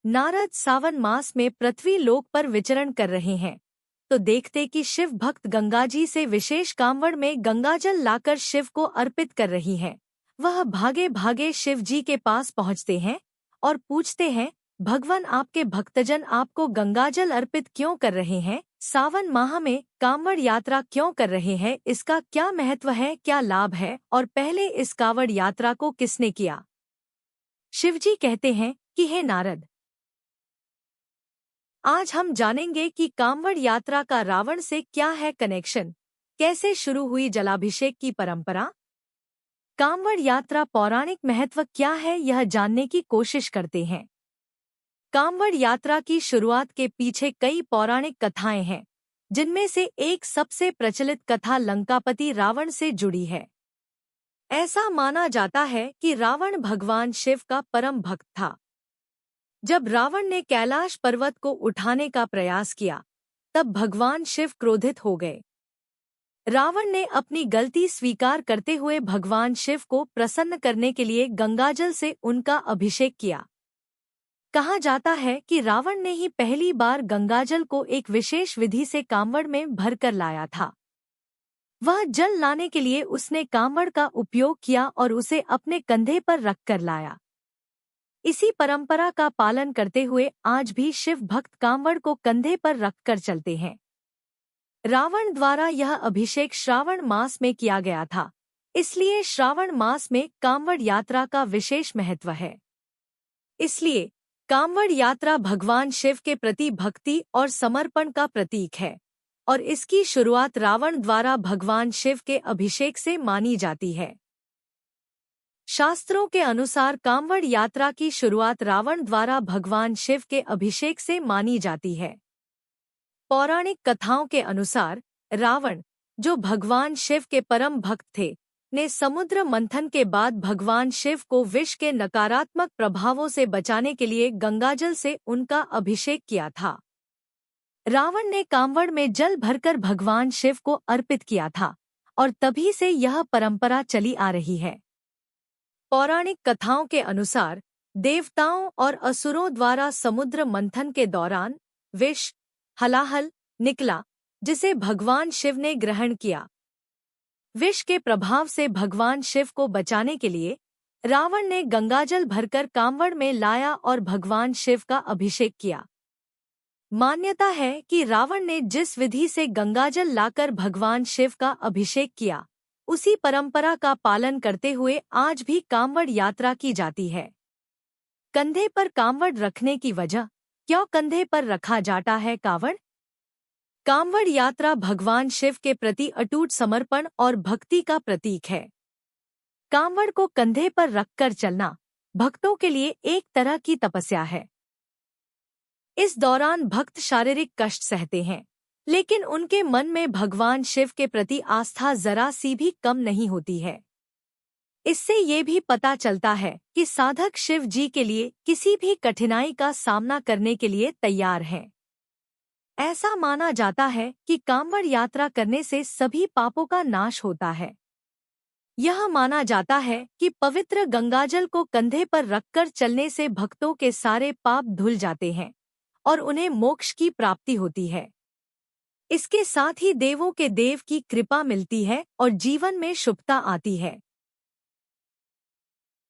नारद सावन मास में पृथ्वी लोक पर विचरण कर रहे हैं, तो देखते कि शिव भक्त गंगाजी से विशेष कांवड़ में गंगाजल लाकर शिव को अर्पित कर रही हैं। वह भागे भागे शिव जी के पास पहुँचते हैं और पूछते हैं, भगवान आपके भक्तजन आपको गंगाजल अर्पित क्यों कर रहे हैं? सावन माह में कांवड़ यात्रा क्यों कर रहे हैं? इसका क्या महत्व है, क्या लाभ है और पहले इस कांवड़ यात्रा को किसने किया? शिवजी कहते हैं कि हे नारद, आज हम जानेंगे कि कांवड़ यात्रा का रावण से क्या है कनेक्शन, कैसे शुरू हुई जलाभिषेक की परंपरा, कांवड़ यात्रा पौराणिक महत्व क्या है, यह जानने की कोशिश करते हैं। कांवड़ यात्रा की शुरुआत के पीछे कई पौराणिक कथाएं हैं, जिनमें से एक सबसे प्रचलित कथा लंकापति रावण से जुड़ी है। ऐसा माना जाता है कि रावण भगवान शिव का परम भक्त था। जब रावण ने कैलाश पर्वत को उठाने का प्रयास किया, तब भगवान शिव क्रोधित हो गए। रावण ने अपनी गलती स्वीकार करते हुए भगवान शिव को प्रसन्न करने के लिए गंगाजल से उनका अभिषेक किया। कहा जाता है कि रावण ने ही पहली बार गंगाजल को एक विशेष विधि से कांवड़ में भरकर लाया था। वह जल लाने के लिए उसने कांवड़ का उपयोग किया और उसे अपने कंधे पर रखकर लाया। इसी परंपरा का पालन करते हुए आज भी शिव भक्त कांवड़ को कंधे पर रखकर चलते हैं। रावण द्वारा यह अभिषेक श्रावण मास में किया गया था, इसलिए श्रावण मास में कांवड़ यात्रा का विशेष महत्व है। इसलिए कांवड़ यात्रा भगवान शिव के प्रति भक्ति और समर्पण का प्रतीक है और इसकी शुरुआत रावण द्वारा भगवान शिव के अभिषेक से मानी जाती है। शास्त्रों के अनुसार कांवड़ यात्रा की शुरुआत रावण द्वारा भगवान शिव के अभिषेक से मानी जाती है। पौराणिक कथाओं के अनुसार रावण, जो भगवान शिव के परम भक्त थे, ने समुद्र मंथन के बाद भगवान शिव को विष के नकारात्मक प्रभावों से बचाने के लिए गंगाजल से उनका अभिषेक किया था। रावण ने कांवड़ में जल भरकर भगवान शिव को अर्पित किया था और तभी से यह परंपरा चली आ रही है। पौराणिक कथाओं के अनुसार देवताओं और असुरों द्वारा समुद्र मंथन के दौरान विष हलाहल निकला, जिसे भगवान शिव ने ग्रहण किया। विष के प्रभाव से भगवान शिव को बचाने के लिए रावण ने गंगाजल भरकर कांवड़ में लाया और भगवान शिव का अभिषेक किया। मान्यता है कि रावण ने जिस विधि से गंगाजल लाकर भगवान शिव का अभिषेक किया, उसी परंपरा का पालन करते हुए आज भी कांवड़ यात्रा की जाती है। कंधे पर कांवड़ रखने की वजह, क्यों कंधे पर रखा जाता है कांवड़? कांवड़ यात्रा भगवान शिव के प्रति अटूट समर्पण और भक्ति का प्रतीक है। कांवड़ को कंधे पर रखकर चलना भक्तों के लिए एक तरह की तपस्या है। इस दौरान भक्त शारीरिक कष्ट सहते हैं, लेकिन उनके मन में भगवान शिव के प्रति आस्था जरा सी भी कम नहीं होती है। इससे ये भी पता चलता है कि साधक शिव जी के लिए किसी भी कठिनाई का सामना करने के लिए तैयार हैं। ऐसा माना जाता है कि कांवड़ यात्रा करने से सभी पापों का नाश होता है। यह माना जाता है कि पवित्र गंगाजल को कंधे पर रखकर चलने से भक्तों के सारे पाप धुल जाते हैं और उन्हें मोक्ष की प्राप्ति होती है। इसके साथ ही देवों के देव की कृपा मिलती है और जीवन में शुभता आती है।